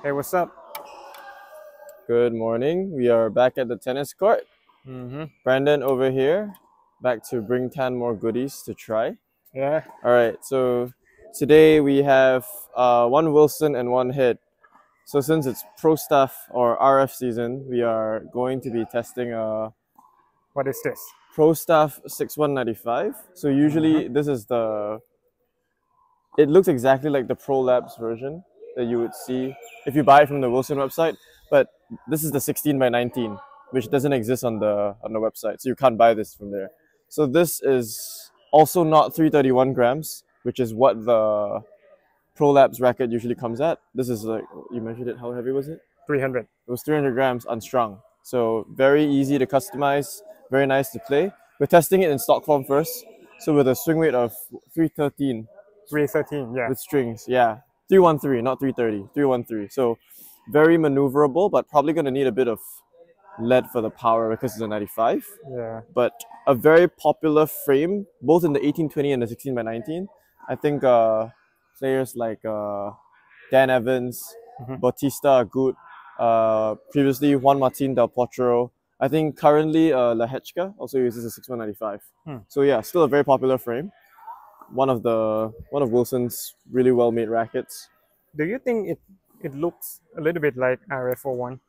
Hey, what's up? Good morning. We are back at the tennis court. Brandon over here, back to bring 10 more goodies to try. Yeah. All right, so today we have one Wilson and one hit. So since it's pro stuff or RF season, we are going to be testing a What is this? pro stuff 6.1 95. So usually this is it looks exactly like the Pro Labs version that you would see if you buy it from the Wilson website, but this is the 16x19, which doesn't exist on the website, so you can't buy this from there. So this is also not 331 grams, which is what the Pro Labs racket usually comes at. This is like, you measured it, how heavy was it? 300. It was 300 grams unstrung. So very easy to customize, very nice to play. We're testing it in stock form first. So with a swing weight of 313. 313, yeah. With strings, yeah. 313, not 330, 313. So very maneuverable, but probably going to need a bit of lead for the power because it's a 95. Yeah. But a very popular frame, both in the 1820 and the 16x19. I think players like Dan Evans, Bautista are good. Previously, Juan Martin Del Potro. I think currently Lehechka also uses a 6195. So yeah, still a very popular frame. One of Wilson's really well made rackets. Do you think it looks a little bit like RF01?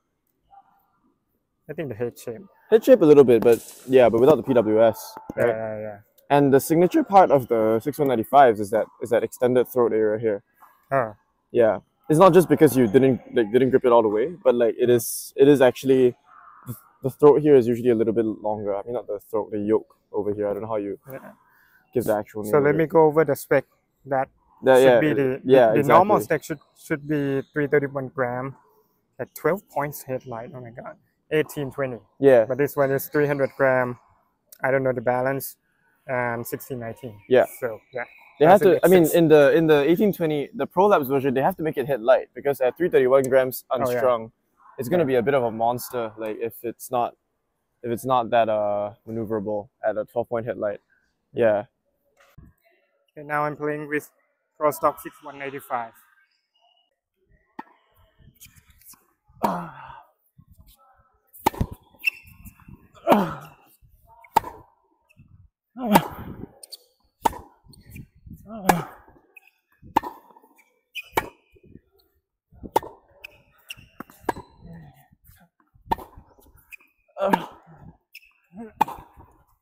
I think the head shape. Head shape a little bit, but yeah, but without the PWS. Right? Yeah. And the signature part of the 6195s is that extended throat area here. Yeah, it's not just because you didn't grip it all the way, but like it is actually the throat here is usually a little bit longer. I mean, not the throat, the yoke over here. I don't know how you give the actual name. So let me go over the spec. That should be the exactly. normal spec should be 331 gram at 12 points headlight. Oh my god, 1820. Yeah. But this one is 300 gram. I don't know the balance. And 1619. Yeah. So yeah. They have to. I mean, in the 1820, the Pro Labs version, they have to make it head light because at 331 grams unstrung, it's going to be a bit of a monster. Like if it's not that maneuverable at a 12-point headlight. Yeah. Okay, now I'm playing with Pro Stock 6185.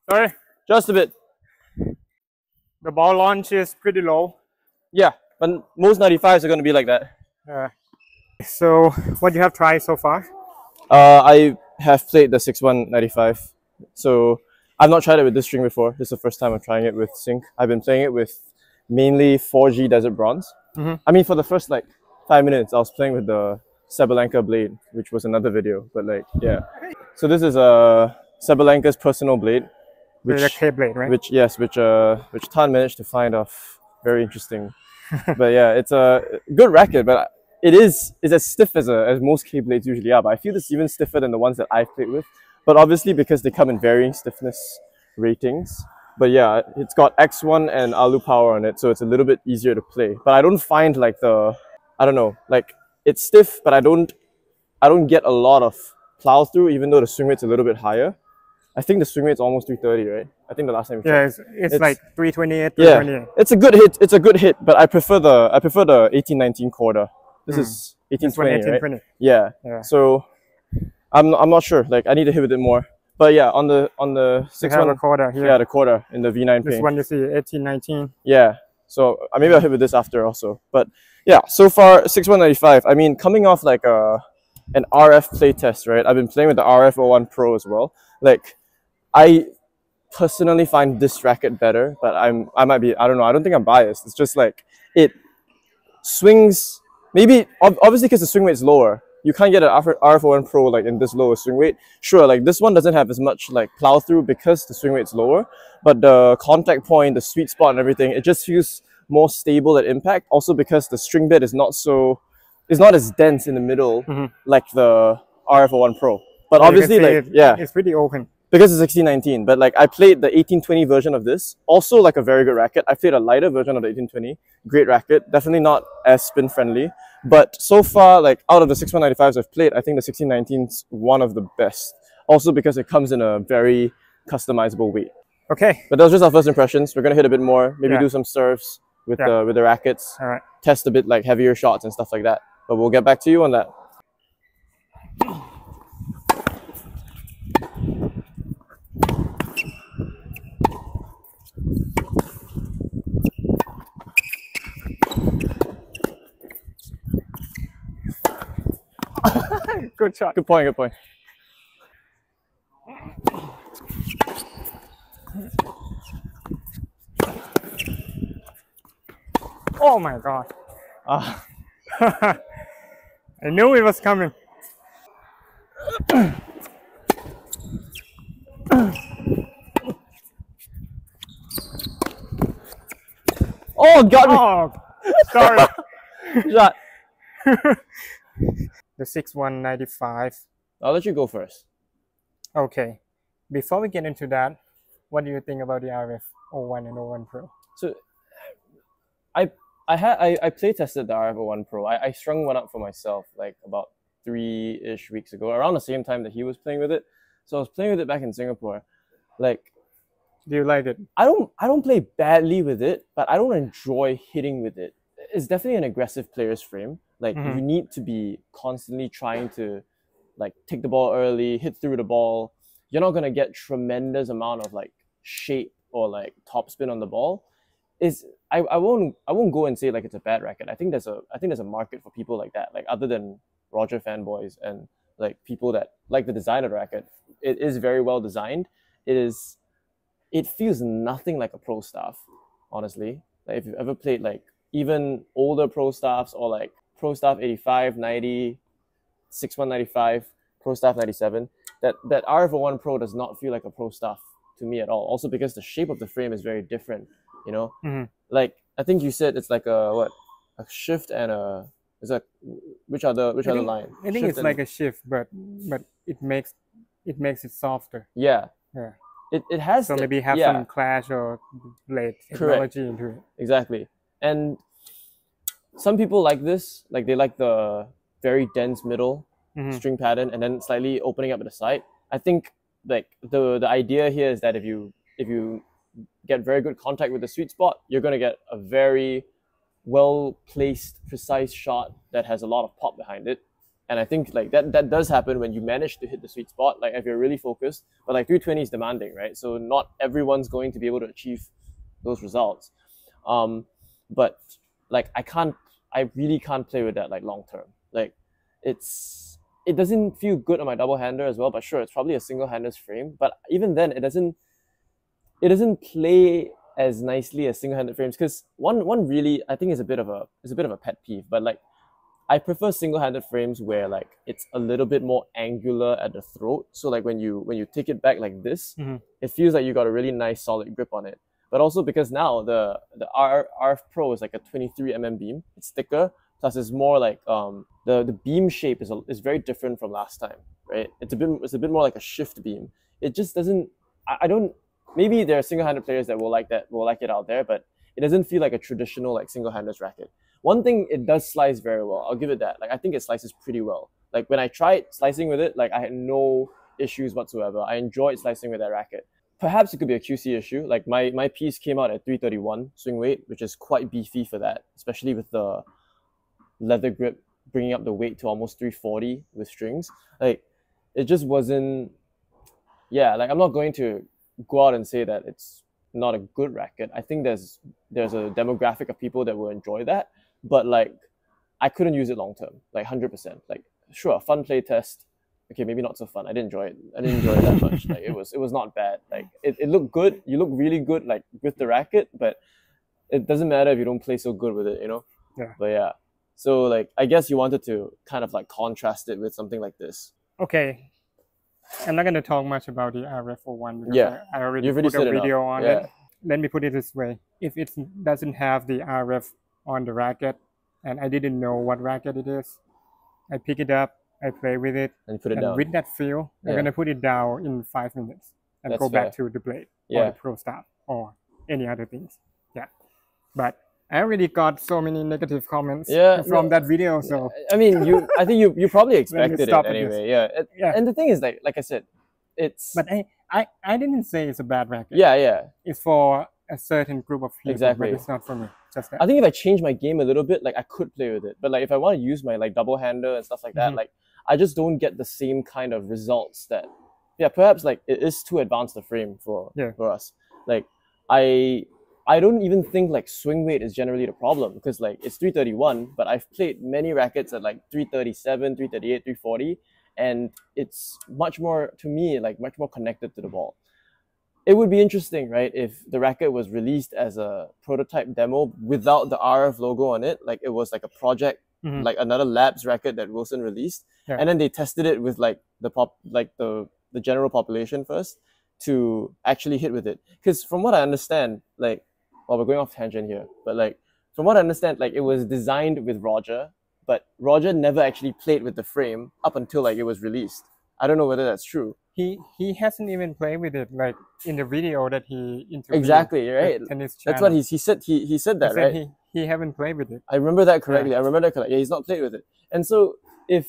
Sorry, just a bit. The ball launch is pretty low. Yeah, but most 95s are going to be like that. So, what you have tried so far? I have played the 6.1 95. So, I've not tried it with this string before. This is the first time I'm trying it with sync. I've been playing it with mainly 4G Desert Bronze. I mean, for the first like 5 minutes, I was playing with the Sabalenka blade, which was another video. But like, yeah. So this is Sabalenka's personal blade, which a K-blade, right? Which Tan managed to find off. Very interesting. But yeah, it's a good racket, but it's as stiff as most K blades usually are. But I feel it's even stiffer than the ones that I've played with. But obviously because they come in varying stiffness ratings. But yeah, it's got X1 and Alu power on it, so it's a little bit easier to play. But I don't find like I don't know, like it's stiff, but I don't get a lot of plow through, even though the swing rate's a little bit higher. I think the swing rate's almost 330, right? I think the last time we checked. Yeah, it's like 328, 328. Yeah, it's a good hit. It's a good hit, but I prefer the 1819 quarter. This is 1820, right? Yeah. So I'm not sure. Like I need to hit with it more. But yeah, on the 6.1 quarter here. Yeah, the quarter in the V9 This one you see 1819. Yeah. So maybe I'll hit with this after also. But yeah, so far 6.1 95. I mean, coming off like an RF play test, right? I've been playing with the RF01 Pro as well. Like I personally find this racket better, but I might be, I don't know, I don't think I'm biased. It's just like it swings, maybe obviously because the swing weight is lower. You can't get an RF01 Pro like in this lower swing weight. Sure, like this one doesn't have as much like plow through because the swing weight is lower, but the contact point, the sweet spot and everything, it just feels more stable at impact. Also because the string bed is not as dense in the middle like the RF01 Pro. But obviously, like, it's pretty open. because it's 1619. But like I played the 1820 version of this, also like a very good racket. I played a lighter version of the 1820, great racket, definitely not as spin friendly. But so far, like out of the 6195s I've played, I think the 1619's one of the best. Also because it comes in a very customizable weight. Okay. But that was just our first impressions. We're gonna hit a bit more, maybe Yeah. do some serves with Yeah. the rackets, All right. test a bit like heavier shots and stuff like that. But we'll get back to you on that. Good shot. Good point, good point. Oh my god. Ah. I knew it was coming. Oh, got me! Oh, sorry. Shot. The 6.195. I'll let you go first. Okay. Before we get into that, what do you think about the RF 01 and 01 Pro? So, I play tested the RF01 Pro. I strung one up for myself like about 3-ish weeks ago, around the same time that he was playing with it. So I was playing with it back in Singapore. Like, Do you like it? I don't play badly with it, but I don't enjoy hitting with it. It's definitely an aggressive player's frame. Like you need to be constantly trying to like take the ball early, hit through the ball. You're not gonna get tremendous amount of like shape or like topspin on the ball. I won't go and say like it's a bad racket. I think there's a market for people like that. Like other than Roger fanboys and like people that like the design of the racket. It is very well designed. It feels nothing like a pro staff, honestly. Like if you've ever played like even older pro staffs or like pro staff 85, 90, 6.195, pro staff 97, that RF01 Pro does not feel like a pro staff to me at all. Also because the shape of the frame is very different, you know? Like I think you said it's like a shift and a is that which other line? I think it's like a shift, but it makes it softer. Yeah. Yeah. It has So maybe have some clash or blade technology into it. Exactly. And some people like this, like they like the very dense middle string pattern and then slightly opening up at the side. I think like the idea here is that if you get very good contact with the sweet spot, you're gonna get a very well placed, precise shot that has a lot of pop behind it. And I think like that does happen when you manage to hit the sweet spot, like if you're really focused. But like 320 is demanding, right? So not everyone's going to be able to achieve those results. But like I really can't play with that like long term. Like it doesn't feel good on my double hander as well, but sure, it's probably a single hander's frame. But even then it doesn't play as nicely as single handed frames. Because one really I think is a bit of a pet peeve, but like I prefer single-handed frames where like it's a little bit more angular at the throat. So like when you take it back like this, it feels like you got a really nice solid grip on it. But also because now the RF Pro is like a 23 beam. It's thicker. Plus it's more like the beam shape is very different from last time, right? It's a bit more like a shift beam. It just doesn't. I don't. Maybe there are single-handed players that will like it out there, but it doesn't feel like a traditional like single-handed racket. One thing, it does slice very well. I'll give it that. Like I think it slices pretty well. Like when I tried slicing with it, like I had no issues whatsoever. I enjoyed slicing with that racket. Perhaps it could be a QC issue. Like my piece came out at 331 swing weight, which is quite beefy for that, especially with the leather grip bringing up the weight to almost 340 with strings. Like it just wasn't. Yeah, like I'm not going to go out and say that it's not a good racket. I think there's a demographic of people that will enjoy that. But like, I couldn't use it long term, like 100%. Like, sure, a fun play test. Okay, maybe not so fun. I didn't enjoy it. I didn't enjoy it that much. Like, it was not bad. Like, it looked good. You look really good, like with the racket. But it doesn't matter if you don't play so good with it, you know. Yeah. But yeah, so like, I guess you wanted to kind of like contrast it with something like this. Okay. I'm not going to talk much about the RF01 because Yeah. I already You've already put a said video enough. on Yeah. it. Let me put it this way. If it doesn't have the RF on the racket and I didn't know what racket it is, I pick it up, I play with it, And you put it and down. with that feel, I'm Yeah. going to put it down in 5 minutes. and That's go back fair. to the blade or Yeah. the pro staff or any other things. Yeah, but I already got so many negative comments Yeah, from no, that video, so I mean, I think you probably expected it stop with this. anyway. Yeah. Yeah. And the thing is, like I said, it's but I didn't say it's a bad racket. yeah. It's for a certain group of people, Exactly. but it's not for me. Just that. I think if I change my game a little bit, like I could play with it. But like if I want to use my like double hander and stuff like that, like I just don't get the same kind of results that perhaps like it is too advanced a frame for us. Like I don't even think like swing weight is generally the problem because like it's 331, but I've played many rackets at like 337, 338, 340, and it's much more, to me, like much more connected to the ball. It would be interesting, right, if the racket was released as a prototype demo without the RF logo on it, like it was like a project, like another labs racket that Wilson released, and then they tested it with like the general population first to actually hit with it. Because from what I understand, like, well, we're going off tangent here, but like from what I understand, like it was designed with Roger, but Roger never actually played with the frame up until like it was released. I don't know whether that's true. He hasn't even played with it, like in the video that he interviewed. Exactly, right. That's what he said. He said that, right? He haven't played with it. I remember that correctly. Yeah. I remember that correctly. Yeah, he's not played with it. And so if,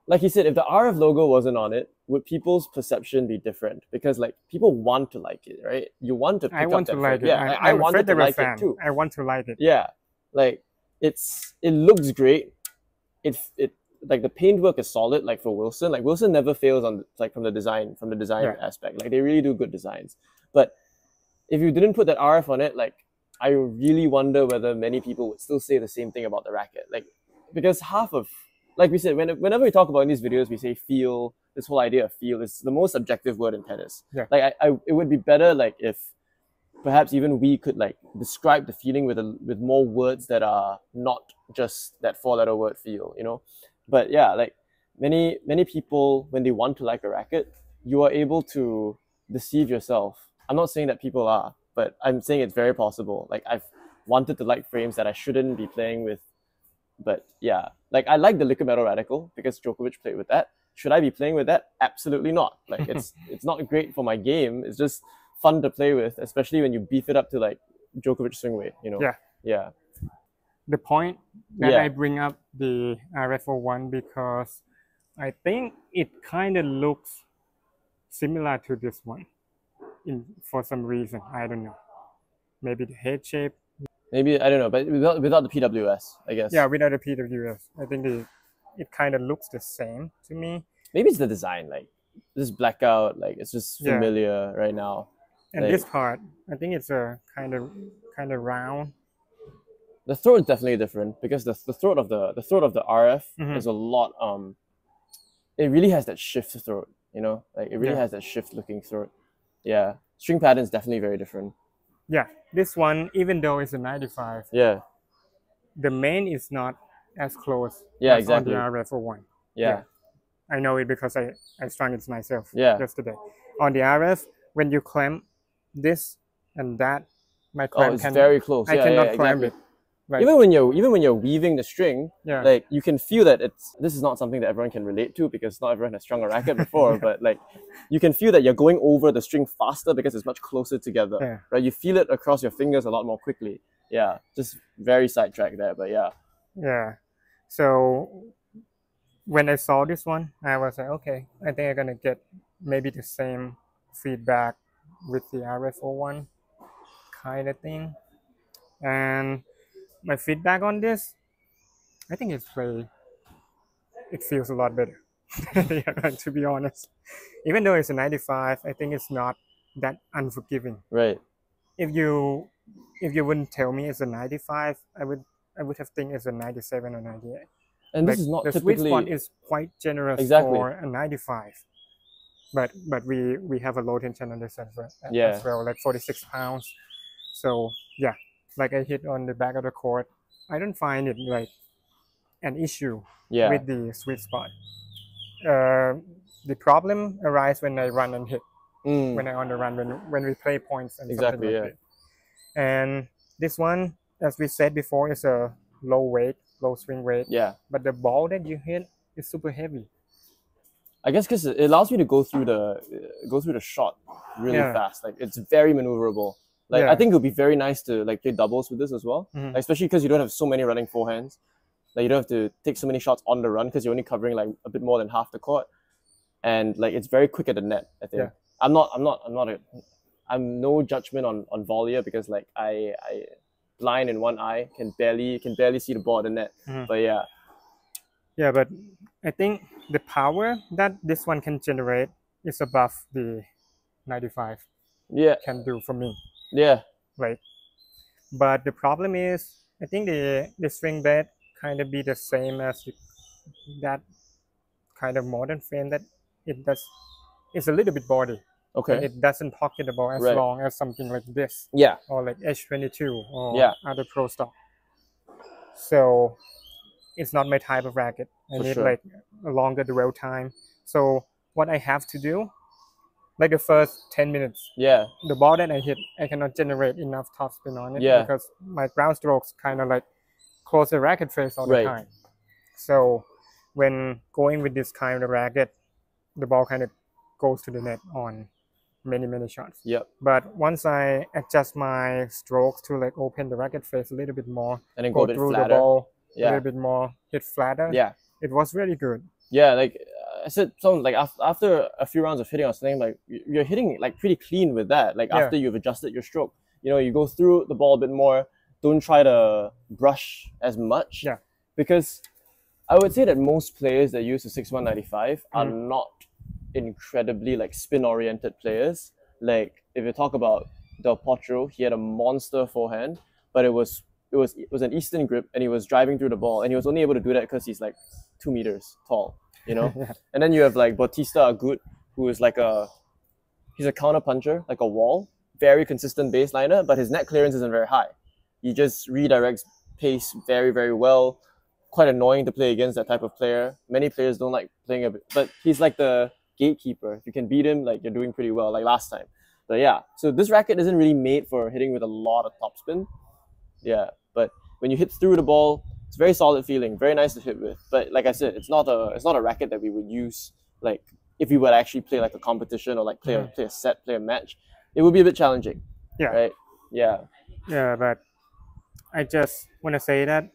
like he said, if the RF logo wasn't on it, would people's perception be different? Because like people want to like it, right? You want to pick I want up to that like frame. it. Yeah, I wanted to like fan. it too. I want to like it. Yeah, like it looks great. It like the paintwork is solid. Like for Wilson, like Wilson never fails on like from the design aspect. Like they really do good designs. But if you didn't put that RF on it, like I really wonder whether many people would still say the same thing about the racket. Like because half of, like we said, whenever we talk about in these videos, we say feel. This whole idea of feel is the most subjective word in tennis. Yeah. Like it would be better like if perhaps even we could like describe the feeling with more words that are not just that 4-letter word feel, you know. But yeah, like many people, when they want to like a racket, you are able to deceive yourself. I'm not saying that people are, but I'm saying it's very possible. Like I've wanted to like frames that I shouldn't be playing with. But yeah, like I like the liquid metal radical because Djokovic played with that. Should I be playing with that? Absolutely not. Like it's not great for my game. It's just fun to play with, especially when you beef it up to like Djokovic swing weight, you know. Yeah. The point that I bring up the RF01 because I think it kind of looks similar to this one for some reason. I don't know. Maybe the head shape. Maybe, I don't know, but without the PWS, I guess. Yeah, without the PWS. I think it kind of looks the same to me. Maybe it's the design, like this blackout, like it's just familiar right now. And like, this part, I think it's a kind of round. The throat is definitely different because the throat of the RF is a lot. It really has that shift throat, you know, like it really has that shift looking throat. Yeah, string pattern is definitely very different. Yeah, this one, even though it's a 95, the main is not as close as on the RF01. Yeah, I know it because I strung it myself yesterday. On the RF, when you clamp this and that, my clamp it's very close. I cannot clamp it. Right. Even when you're weaving the string, like you can feel that this is not something that everyone can relate to because not everyone has strung a racket before, but like you can feel that you're going over the string faster because it's much closer together, right? You feel it across your fingers a lot more quickly. Yeah, just very sidetracked there, but yeah. Yeah, so when I saw this one, I was like, okay, I think I'm gonna get maybe the same feedback with the RF01 kind of thing, and my feedback on this, I think it feels a lot better. To be honest, even though it's a 95, I think it's not that unforgiving. Right. If you wouldn't tell me it's a 95, I would have think it's a 97 or 98. And this is not the typically... Six.One is quite generous for a 95. But we have a low tension on this as well, like 46 pounds. So yeah, like I hit on the back of the court, I don't find it like an issue with the sweet spot. The problem arises when I run and hit, when I on the run, when we play points and something like that. And this one, as we said before, is a low swing weight. Yeah. But the ball that you hit is super heavy. I guess because it allows me to go through the shot really Yeah. fast. Like it's very maneuverable. Like I Yeah. think it would be very nice to like play doubles with this as well, Mhm. like, especially because you don't have so many running forehands. Like you don't have to take so many shots on the run because you're only covering like a bit more than half the court, and like it's very quick at the net. I think Yeah. I'm no judgment on volleyer because like I blind in one eye can barely see the ball at the net. Mhm. But yeah, Yeah, but I think the power that this one can generate is above the 95 yeah, can do for me, yeah. right? But the problem is, I think the swing bed kind of be the same as that kind of modern frame that it does. It's a little bit body, and Okay, it doesn't pocket the ball as right. long as something like this Yeah, or like H22 or yeah, other pro stock. So it's not my type of racket. I for need sure. like a longer dwell time. So what I have to do, like the first 10 minutes, Yeah, the ball that I hit, I cannot generate enough topspin on it yeah, because my ground strokes kind of like close the racket face all the right. time. So when going with this kind of racket, the ball kind of goes to the net on many shots. Yep. But once I adjust my strokes to like open the racket face a little bit more, And then go go a bit through the flatter. ball a Yeah, little bit more, hit flatter, yeah, it was really good. yeah. Like I said, something like after a few rounds of hitting, I was saying like you're hitting like pretty clean with that. Like Yeah. after you've adjusted your stroke, you go through the ball a bit more. Don't try to brush as much. Yeah. Because I would say that most players that use the 6.1 95 are not incredibly like spin oriented players. Like if you talk about Del Potro, he had a monster forehand, but it was an Eastern grip, and he was driving through the ball, and he was only able to do that because he's like 2 meters tall, Yeah. And then you have like Bautista Agut, who is he's a counter puncher, like a wall, very consistent baseliner, but his net clearance isn't very high. He just redirects pace very well. Quite annoying to play against that type of player. Many players don't like playing a bit, but he's like the gatekeeper. If you can beat him, like you're doing pretty well, like last time. But yeah, so this racket isn't really made for hitting with a lot of topspin. Yeah, but when you hit through the ball, it's very solid feeling, very nice to hit with. But like I said, it's not a racket that we would use like if we would actually play like a competition or like play a set, play a match. It would be a bit challenging. Yeah. Right. Yeah. Yeah, but I just want to say that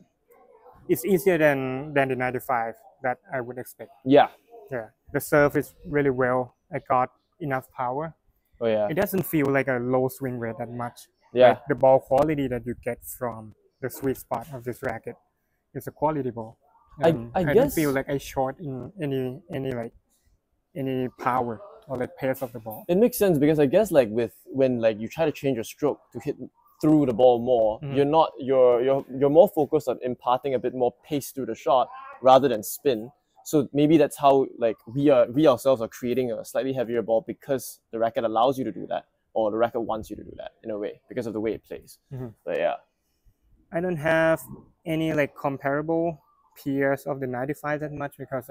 it's easier than the 95 that I would expect. Yeah. Yeah, the serve is really well. I got enough power. Oh yeah. It doesn't feel like a low swing rate that much. Yeah. Like the ball quality that you get from the sweet spot of this racket is a quality ball. I don't guess feel like I short in any power or like pace of the ball. it makes sense because I guess like when like you try to change your stroke to hit through the ball more, you're more focused on imparting a bit more pace through the shot rather than spin. So maybe that's how like we ourselves are creating a slightly heavier ball because the racket allows you to do that, or the racket wants you to do that in a way because of the way it plays. But yeah, I don't have any like comparable peers of the 95 that much because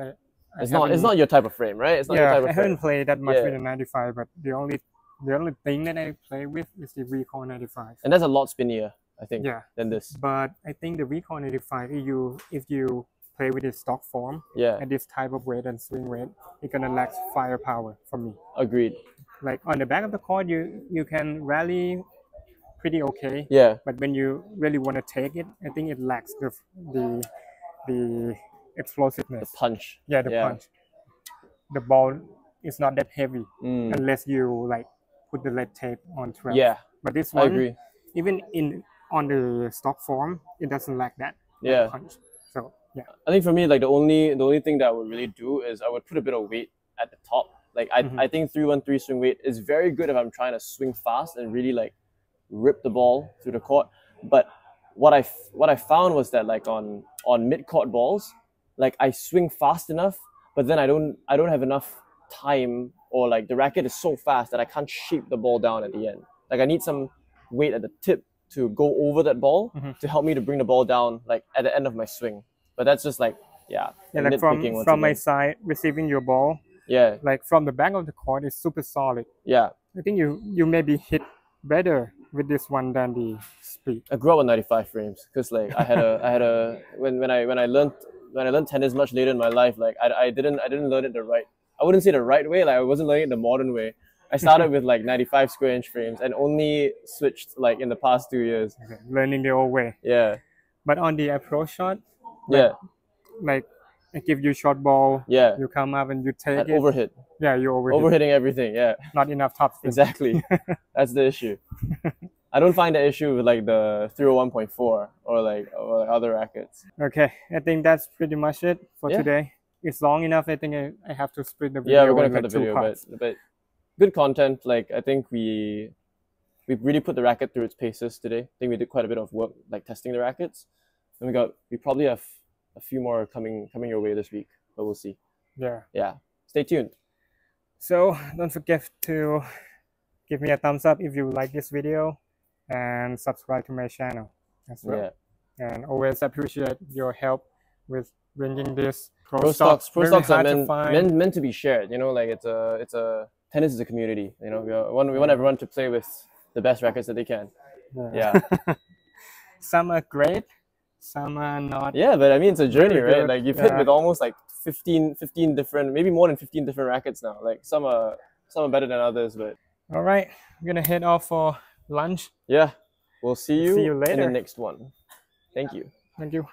it's not your type of frame, right? It's not your type I of frame. haven't played that much Yeah. with the 95, but the only thing that I play with is the Recall 95. And that's a lot spinnier, I think, Yeah, than this. but I think the Recall 95, if you play with its stock form Yeah, at this type of weight and swing weight, it's gonna lack firepower for me. agreed. Like on the back of the court, you can rally pretty okay, Yeah, but when you really want to take it, I think it lacks the explosiveness. punch. Yeah, the Yeah. punch. The ball is not that heavy Mm. unless you like put the lead tape on 12. Yeah, But this I one, agree. even on the stock form, it doesn't lack that Yeah. punch. So yeah, I think for me, like the only thing that I would really do is I would put a bit of weight at the top. Like I think 313 swing weight is very good if I'm trying to swing fast and really like rip the ball through the court. But what I found was that like on mid court balls, like I swing fast enough, but then I don't have enough time, or like the racket is so fast that I can't shape the ball down at the end. Like I need some weight at the tip to go over that ball to help me to bring the ball down like at the end of my swing. But that's just like yeah, like nitpicking once from my again. side, receiving your ball, Yeah, like from the back of the court is super solid. yeah. I think you maybe hit better with this one than the speed. I grew up with 95 frames because like I had a when I learned tennis much later in my life, like I didn't learn it the right I wouldn't say the right way. Like I wasn't learning it the modern way. I started with like 95 square inch frames and only switched like in the past 2 years. Okay, learning the old way. Yeah, But on the approach shot, yeah, like I give you short ball, yeah. you come up and you take And it. overhit, Yeah, you overhit. overhitting everything. Yeah, Not enough top spin. exactly. That's the issue. I don't find the issue with like the 301.4 or like other rackets. Okay, I think that's pretty much it for Yeah. today. It's long enough. I think I have to split the Yeah, video we're gonna in cut like the two video, parts. but good content. Like I think we really put the racket through its paces today. I think we did quite a bit of work like testing the rackets, and we probably have a few more coming your way this week, but we'll see. Yeah. Yeah, stay tuned. So don't forget to give me a thumbs up if you like this video, and subscribe to my channel as well. Yeah, And always appreciate your help with bringing this pro stocks very are hard to find. meant to be shared. You know, like it's a tennis is a community. You know, we want everyone to play with the best rackets that they can. Yeah. Some are great, some are not. Yeah, but I mean, it's a journey, Really right? good. Like you've hit Yeah. with almost like 15 different, maybe more than 15 different rackets now. Like some are better than others, but All right, I'm gonna head off for lunch. yeah, we'll see you See you in the later. next one. Thank you. Thank you.